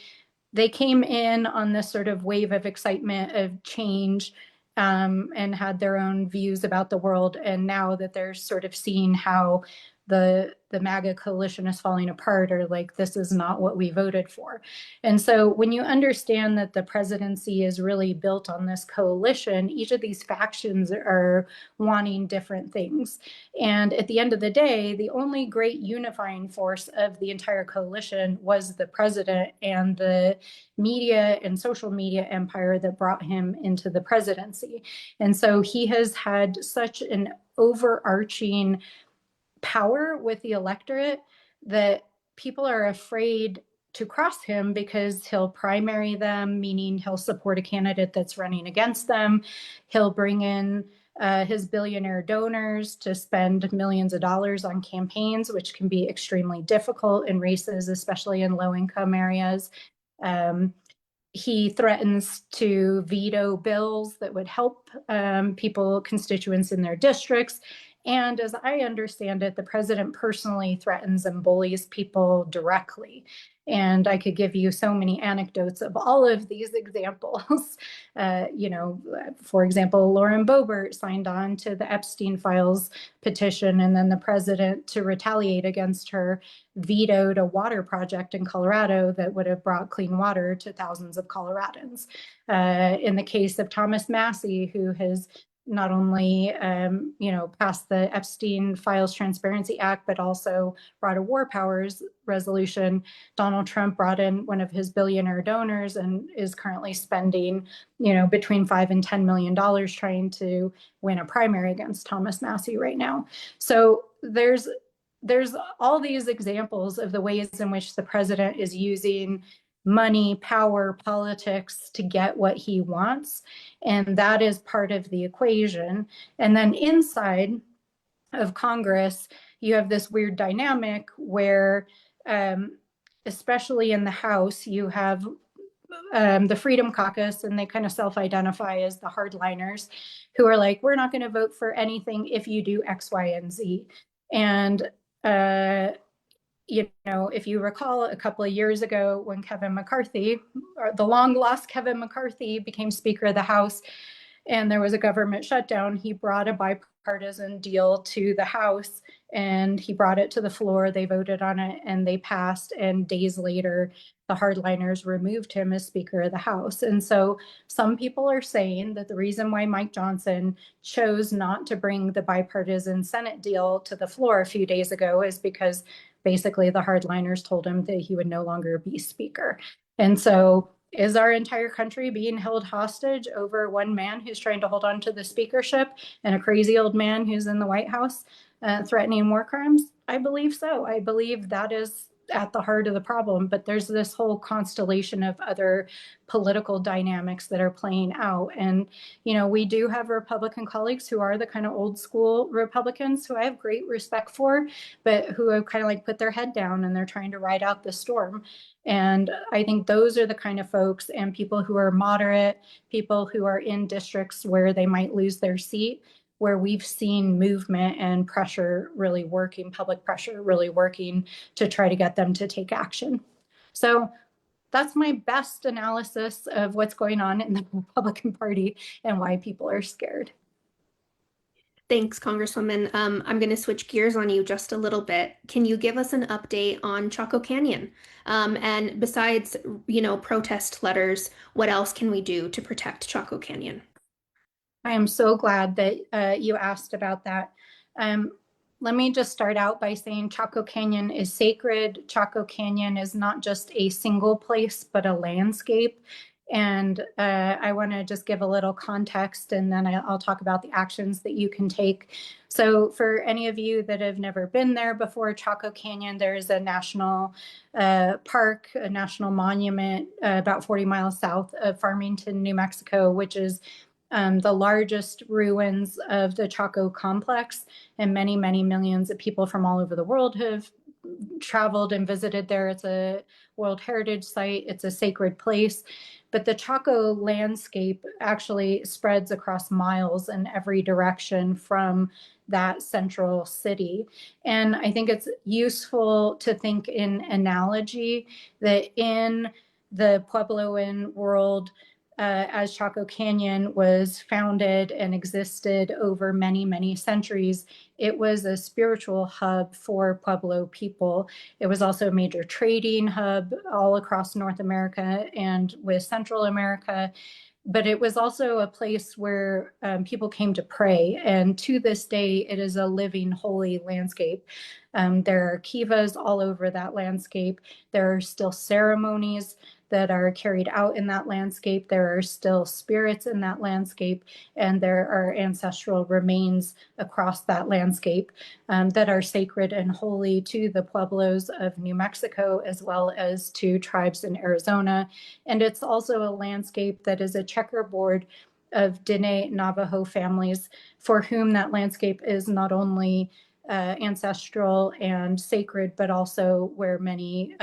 they came in on this sort of wave of excitement of change, and had their own views about the world. And now that they're sort of seeing how the MAGA coalition is falling apart, or like, this is not what we voted for. And so when you understand that the presidency is really built on this coalition, each of these factions are wanting different things. And at the end of the day, the only great unifying force of the entire coalition was the president and the media and social media empire that brought him into the presidency. And so he has had such an overarching power with the electorate that people are afraid to cross him, because he'll primary them, meaning he'll support a candidate that's running against them. He'll bring in his billionaire donors to spend millions of dollars on campaigns, which can be extremely difficult in races, especially in low income areas. Um, he threatens to veto bills that would help people, constituents in their districts. And as I understand it, the president personally threatens and bullies people directly. And I could give you so many anecdotes of all of these examples. For example, Lauren Boebert signed on to the Epstein files petition, and then the president, to retaliate against her, vetoed a water project in Colorado that would have brought clean water to thousands of Coloradans. In the case of Thomas Massie, who has not only passed the Epstein Files Transparency Act, but also brought a war powers resolution, Donald Trump brought in one of his billionaire donors and is currently spending, between $5 and $10 million trying to win a primary against Thomas Massie right now. So there's all these examples of the ways in which the president is using money, power, politics to get what he wants. And that is part of the equation. And then inside of Congress, you have this weird dynamic where, especially in the House, you have the Freedom Caucus, and they kind of self-identify as the hardliners, who are like, we're not going to vote for anything if you do X, Y, and Z. And if you recall, a couple of years ago when Kevin McCarthy, or the long lost Kevin McCarthy, became Speaker of the House and there was a government shutdown, he brought a bipartisan deal to the House and he brought it to the floor. They voted on it and they passed. And days later, the hardliners removed him as Speaker of the House. And so some people are saying that the reason why Mike Johnson chose not to bring the bipartisan Senate deal to the floor a few days ago is because basically the hardliners told him that he would no longer be Speaker. And so is our entire country being held hostage over one man who's trying to hold on to the speakership and a crazy old man who's in the White House threatening war crimes? I believe so. I believe that is at the heart of the problem. But there's this whole constellation of other political dynamics that are playing out. And, we do have Republican colleagues who are the kind of old school Republicans who I have great respect for, but who have kind of like put their head down and they're trying to ride out the storm. And I think those are the kind of folks, and people who are moderate, people who are in districts where they might lose their seat, where we've seen movement and pressure really working, public pressure really working to try to get them to take action. So that's my best analysis of what's going on in the Republican Party and why people are scared. Thanks, Congresswoman. I'm going to switch gears on you just a little bit. Can you give us an update on Chaco Canyon? And besides, protest letters, what else can we do to protect Chaco Canyon? I am so glad that you asked about that. Let me just start out by saying Chaco Canyon is sacred. Chaco Canyon is not just a single place, but a landscape. And I want to just give a little context, and then I'll talk about the actions that you can take. So for any of you that have never been there before, Chaco Canyon, there is a national park, a national monument about 40 miles south of Farmington, New Mexico, which is the largest ruins of the Chaco complex. And many, many millions of people from all over the world have traveled and visited there. It's a World Heritage Site. It's a sacred place. But the Chaco landscape actually spreads across miles in every direction from that central city. And I think it's useful to think in analogy that in the Puebloan world as Chaco Canyon was founded and existed over many, many centuries, it was a spiritual hub for Pueblo people. It was also a major trading hub all across North America and with Central America. But it was also a place where people came to pray. And to this day, it is a living, holy landscape. There are kivas all over that landscape. There are still ceremonies that are carried out in that landscape. There are still spirits in that landscape, and there are ancestral remains across that landscape that are sacred and holy to the Pueblos of New Mexico, as well as to tribes in Arizona. And it's also a landscape that is a checkerboard of Diné Navajo families for whom that landscape is not only ancestral and sacred, but also where many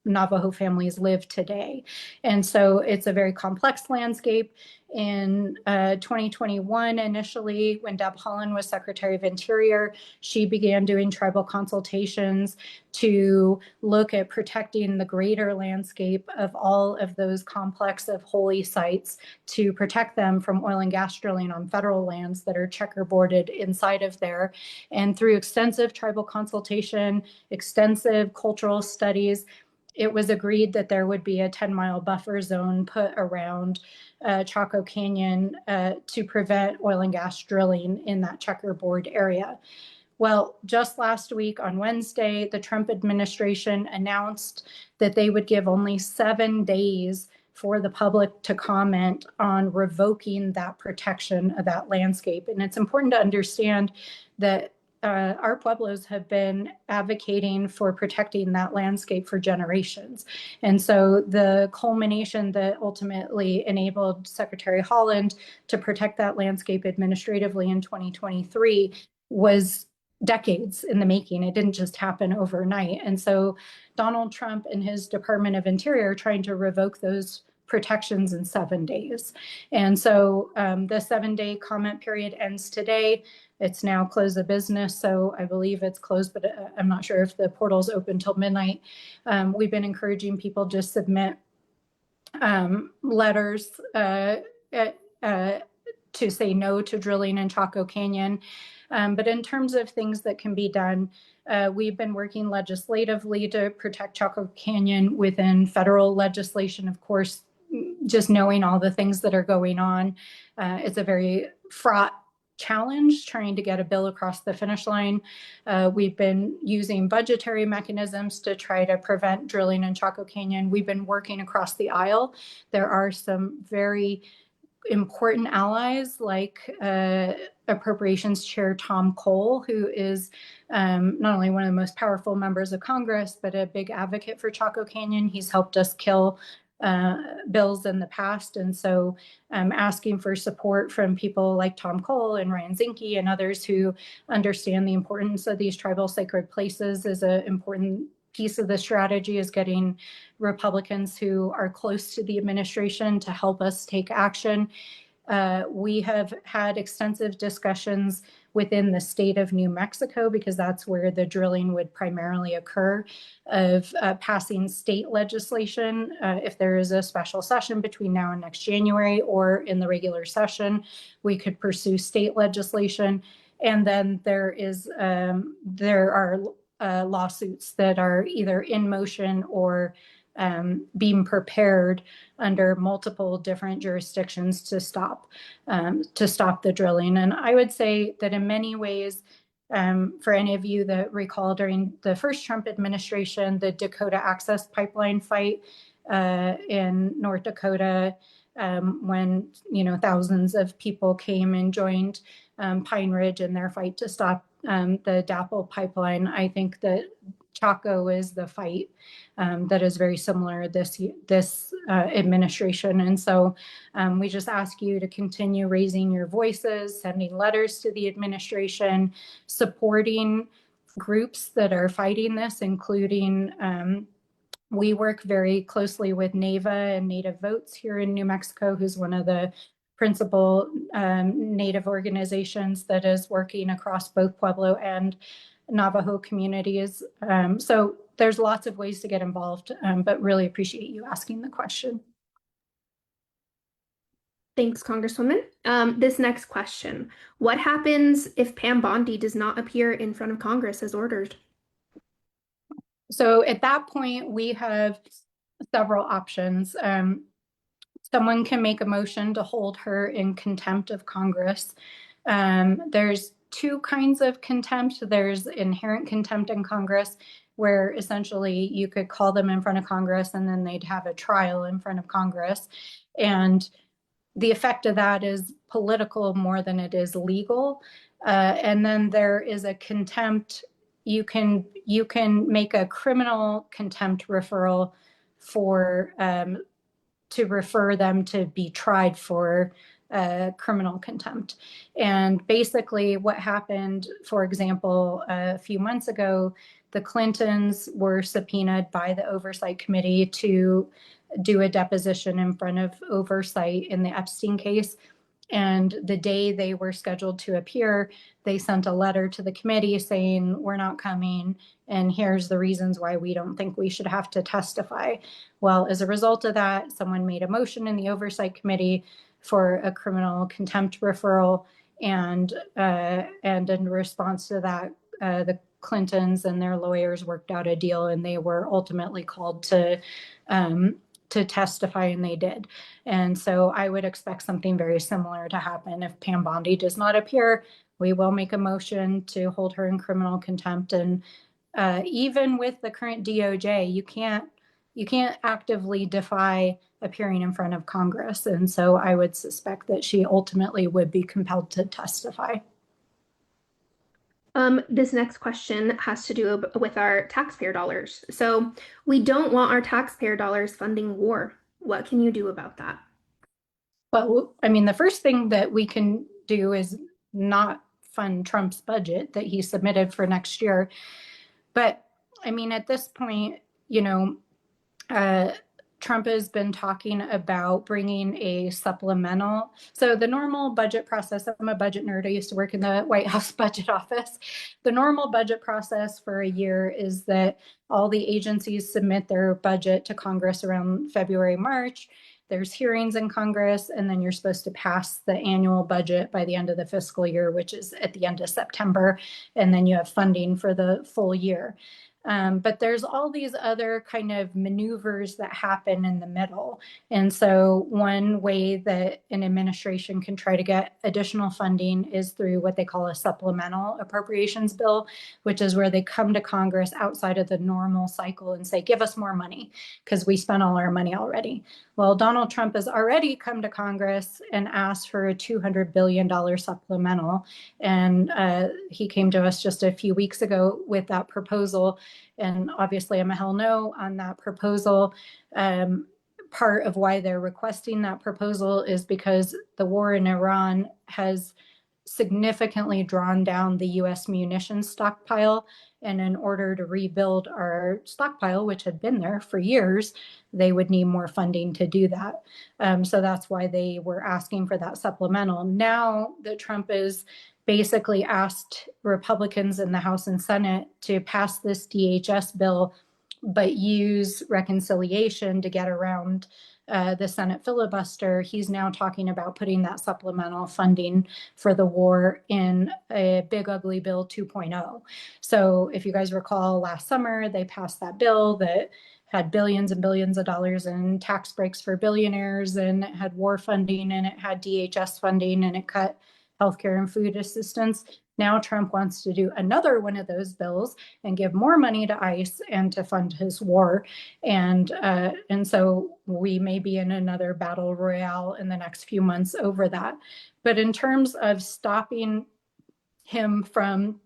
Navajo families live today. And so it's a very complex landscape. In 2021, initially, when Deb Haaland was Secretary of Interior, she began doing tribal consultations to look at protecting the greater landscape of all of those complex of holy sites, to protect them from oil and gas drilling on federal lands that are checkerboarded inside of there. And through extensive tribal consultation, extensive cultural studies, it was agreed that there would be a 10-mile buffer zone put around Chaco Canyon to prevent oil and gas drilling in that checkerboard area. Well, just last week on Wednesday, the Trump administration announced that they would give only 7 days for the public to comment on revoking that protection of that landscape. And it's important to understand that our Pueblos have been advocating for protecting that landscape for generations. And so the culmination that ultimately enabled Secretary Haaland to protect that landscape administratively in 2023 was decades in the making. It didn't just happen overnight. And so Donald Trump and his Department of Interior are trying to revoke those protections in 7 days. And so the 7-day comment period ends today. It's now close of business, so I believe it's closed, but I'm not sure if the portal's open till midnight. We've been encouraging people to submit letters to say no to drilling in Chaco Canyon. But in terms of things that can be done, we've been working legislatively to protect Chaco Canyon within federal legislation. Of course, just knowing all the things that are going on, it's a very fraught challenge trying to get a bill across the finish line. We've been using budgetary mechanisms to try to prevent drilling in Chaco Canyon. We've been working across the aisle. There are some very important allies like Appropriations Chair Tom Cole, who is not only one of the most powerful members of Congress, but a big advocate for Chaco Canyon. He's helped us kill bills in the past. And so asking for support from people like Tom Cole and Ryan Zinke and others who understand the importance of these tribal sacred places is an important piece of the strategy, is getting Republicans who are close to the administration to help us take action. We have had extensive discussions within the state of New Mexico, because that's where the drilling would primarily occur, of passing state legislation. If there is a special session between now and next January, or in the regular session, we could pursue state legislation. And then there are lawsuits that are either in motion or being prepared under multiple different jurisdictions to stop the drilling. And I would say that in many ways, for any of you that recall during the first Trump administration, the Dakota Access Pipeline fight in North Dakota, when thousands of people came and joined Pine Ridge in their fight to stop the DAPL pipeline, I think that Chaco is the fight that is very similar this administration. And so we just ask you to continue raising your voices, sending letters to the administration, supporting groups that are fighting this, including we work very closely with NAVA and Native Votes here in New Mexico, who's one of the principal Native organizations that is working across both Pueblo and Navajo communities. So there's lots of ways to get involved, but really appreciate you asking the question. Thanks, Congresswoman. This next question, what happens if Pam Bondi does not appear in front of Congress as ordered? So at that point, we have several options. Someone can make a motion to hold her in contempt of Congress. There's two kinds of contempt. There's inherent contempt in Congress, where essentially you could call them in front of Congress and then they'd have a trial in front of Congress. And the effect of that is political more than it is legal. And then there is a contempt. You can make a criminal contempt referral for to refer them to be tried for criminal contempt. And basically what happened, for example, a few months ago, the Clintons were subpoenaed by the Oversight Committee to do a deposition in front of Oversight in the Epstein case. And the day they were scheduled to appear, they sent a letter to the committee saying, we're not coming, and here's the reasons why we don't think we should have to testify. Well, as a result of that, someone made a motion in the Oversight Committee for a criminal contempt referral, and in response to that, the Clintons and their lawyers worked out a deal, and they were ultimately called to testify, and they did. And so I would expect something very similar to happen if Pam Bondi does not appear. We will make a motion to hold her in criminal contempt. And even with the current DOJ, you can't actively defy appearing in front of Congress. And so I would suspect that she ultimately would be compelled to testify. This next question has to do with our taxpayer dollars. So we don't want our taxpayer dollars funding war. What can you do about that? Well, I mean, the first thing that we can do is not fund Trump's budget that he submitted for next year. But I mean, at this point, Trump has been talking about bringing a supplemental. So the normal budget process, I'm a budget nerd. I used to work in the White House budget office. The normal budget process for a year is that all the agencies submit their budget to Congress around February, March. There's hearings in Congress, and then you're supposed to pass the annual budget by the end of the fiscal year, which is at the end of September. And then you have funding for the full year. But there's all these other kind of maneuvers that happen in the middle. And so one way that an administration can try to get additional funding is through what they call a supplemental appropriations bill, which is where they come to Congress outside of the normal cycle and say, give us more money because we spent all our money already. Well, Donald Trump has already come to Congress and asked for a $200 billion supplemental. And he came to us just a few weeks ago with that proposal. And obviously, I'm a hell no on that proposal. Part of why they're requesting that proposal is because the war in Iran has significantly drawn down the U.S. munitions stockpile. And in order to rebuild our stockpile, which had been there for years, they would need more funding to do that. So that's why they were asking for that supplemental. Now that Trump is basically asked Republicans in the House and Senate to pass this DHS bill, but use reconciliation to get around the Senate filibuster, he's now talking about putting that supplemental funding for the war in a big ugly bill 2.0. So if you guys recall, last summer, they passed that bill that had billions and billions of dollars in tax breaks for billionaires, and it had war funding, and it had DHS funding, and it cut healthcare and food assistance. Now Trump wants to do another one of those bills and give more money to ICE and to fund his war. And so we may be in another battle royale in the next few months over that. But in terms of stopping him from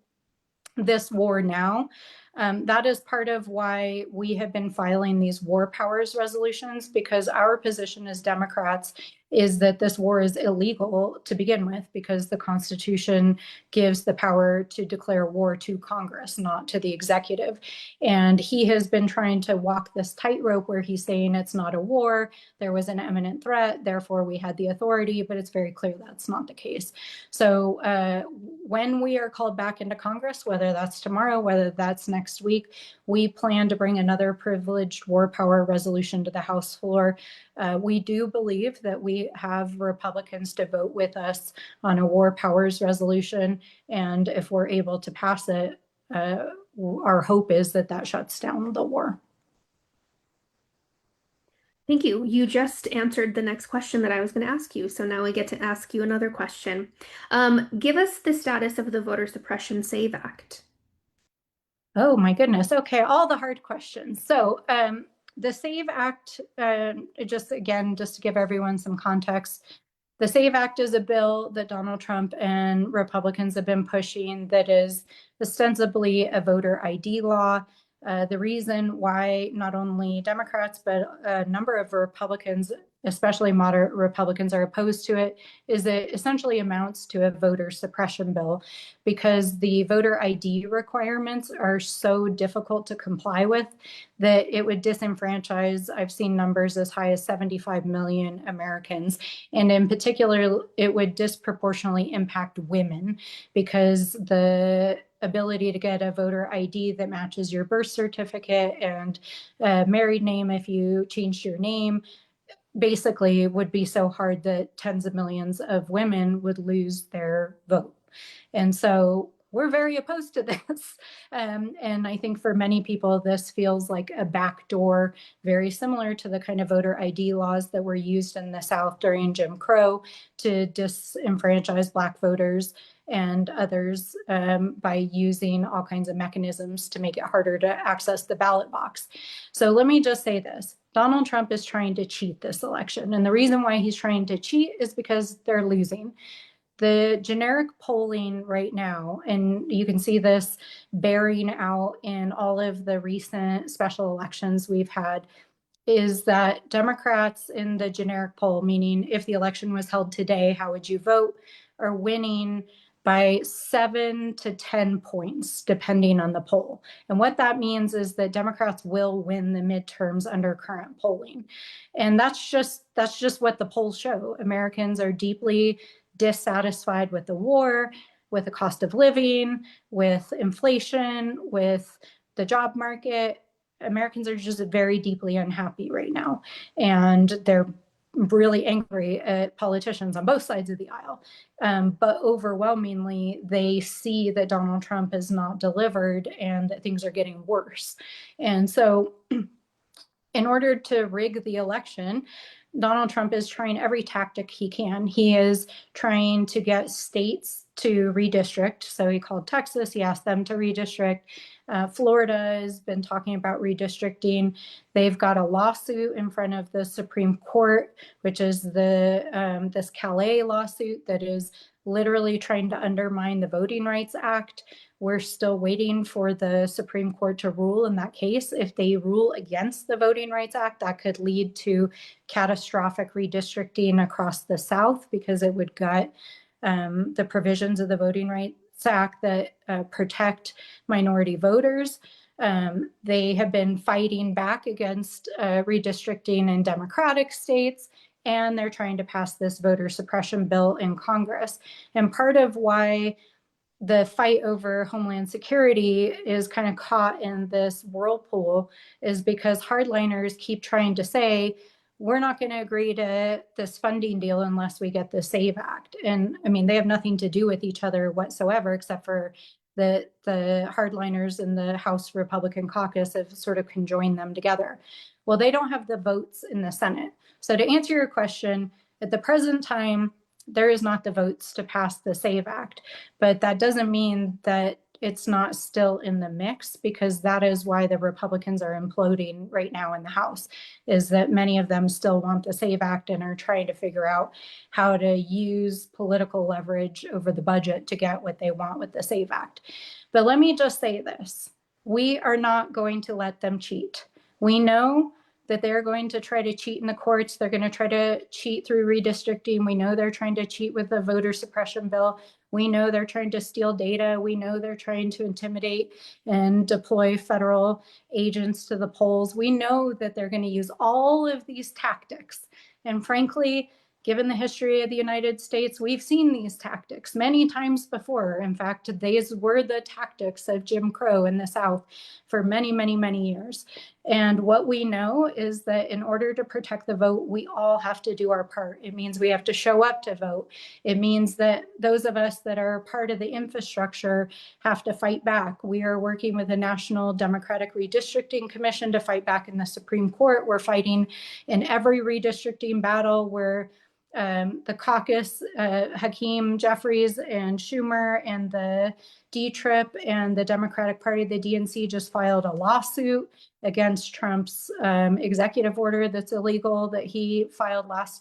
this war now, that is part of why we have been filing these war powers resolutions, because our position as Democrats is that this war is illegal to begin with, because the Constitution gives the power to declare war to Congress, not to the executive. And he has been trying to walk this tightrope where he's saying it's not a war, there was an imminent threat, therefore we had the authority, but it's very clear that's not the case. So when we are called back into Congress, whether that's tomorrow, whether that's next next week, we plan to bring another privileged war power resolution to the House floor. We do believe that we have Republicans to vote with us on a war powers resolution. And if we're able to pass it, our hope is that that shuts down the war. Thank you. You just answered the next question that I was going to ask you. So now I get to ask you another question. Give us the status of the Voter Suppression Save Act. Oh my goodness. Okay, all the hard questions. So the SAVE Act, just to give everyone some context, the SAVE Act is a bill that Donald Trump and Republicans have been pushing that is ostensibly a voter ID law. The reason why not only Democrats, but a number of Republicans, especially moderate Republicans, are opposed to it is it essentially amounts to a voter suppression bill because the voter ID requirements are so difficult to comply with that it would disenfranchise, I've seen numbers as high as 75 million Americans. And in particular, it would disproportionately impact women because the ability to get a voter ID that matches your birth certificate and married name if you changed your name basically would be so hard that tens of millions of women would lose their vote. And so we're very opposed to this. And I think for many people, this feels like a backdoor, very similar to the kind of voter ID laws that were used in the South during Jim Crow to disenfranchise Black voters and others by using all kinds of mechanisms to make it harder to access the ballot box. So let me just say this. Donald Trump is trying to cheat this election. And the reason why he's trying to cheat is because they're losing. The generic polling right now, and you can see this bearing out in all of the recent special elections we've had, is that Democrats in the generic poll, meaning if the election was held today, how would you vote, are winning by 7 to 10 points, depending on the poll. And what that means is that Democrats will win the midterms under current polling. And that's just what the polls show. Americans are deeply dissatisfied with the war, with the cost of living, with inflation, with the job market. Americans are just very deeply unhappy right now. And they're really angry at politicians on both sides of the aisle. But overwhelmingly, they see that Donald Trump has not delivered and that things are getting worse. And so in order to rig the election, Donald Trump is trying every tactic he can. He is trying to get states to redistrict. So he called Texas, he asked them to redistrict. Florida has been talking about redistricting. They've got a lawsuit in front of the Supreme Court, which is this Calais lawsuit that is literally trying to undermine the Voting Rights Act. We're still waiting for the Supreme Court to rule in that case. If they rule against the Voting Rights Act, that could lead to catastrophic redistricting across the South because it would gut the provisions of the Voting Rights Act that protect minority voters. They have been fighting back against redistricting in Democratic states, and they're trying to pass this voter suppression bill in Congress. And part of why the fight over Homeland Security is kind of caught in this whirlpool is because hardliners keep trying to say, we're not going to agree to this funding deal unless we get the SAVE Act. And I mean, they have nothing to do with each other whatsoever, except for the hardliners in the House Republican caucus have sort of conjoined them together. Well, they don't have the votes in the Senate. So to answer your question, at the present time, there is not the votes to pass the SAVE Act, but that doesn't mean that it's not still in the mix, because that is why the Republicans are imploding right now in the House, is that many of them still want the SAVE Act and are trying to figure out how to use political leverage over the budget to get what they want with the SAVE Act. But let me just say this. We are not going to let them cheat. We know that they're going to try to cheat in the courts. They're going to try to cheat through redistricting. We know they're trying to cheat with the voter suppression bill. We know they're trying to steal data. We know they're trying to intimidate and deploy federal agents to the polls. We know that they're going to use all of these tactics. And frankly, given the history of the United States, we've seen these tactics many times before. In fact, these were the tactics of Jim Crow in the South for many, many, many years. And what we know is that in order to protect the vote, we all have to do our part. It means we have to show up to vote. It means that those of us that are part of the infrastructure have to fight back. We are working with the National Democratic Redistricting Commission to fight back in the Supreme Court. We're fighting in every redistricting battle where the caucus, Hakeem Jeffries and Schumer and the D-Trip and the Democratic Party, the DNC, just filed a lawsuit against Trump's executive order that's illegal that he filed last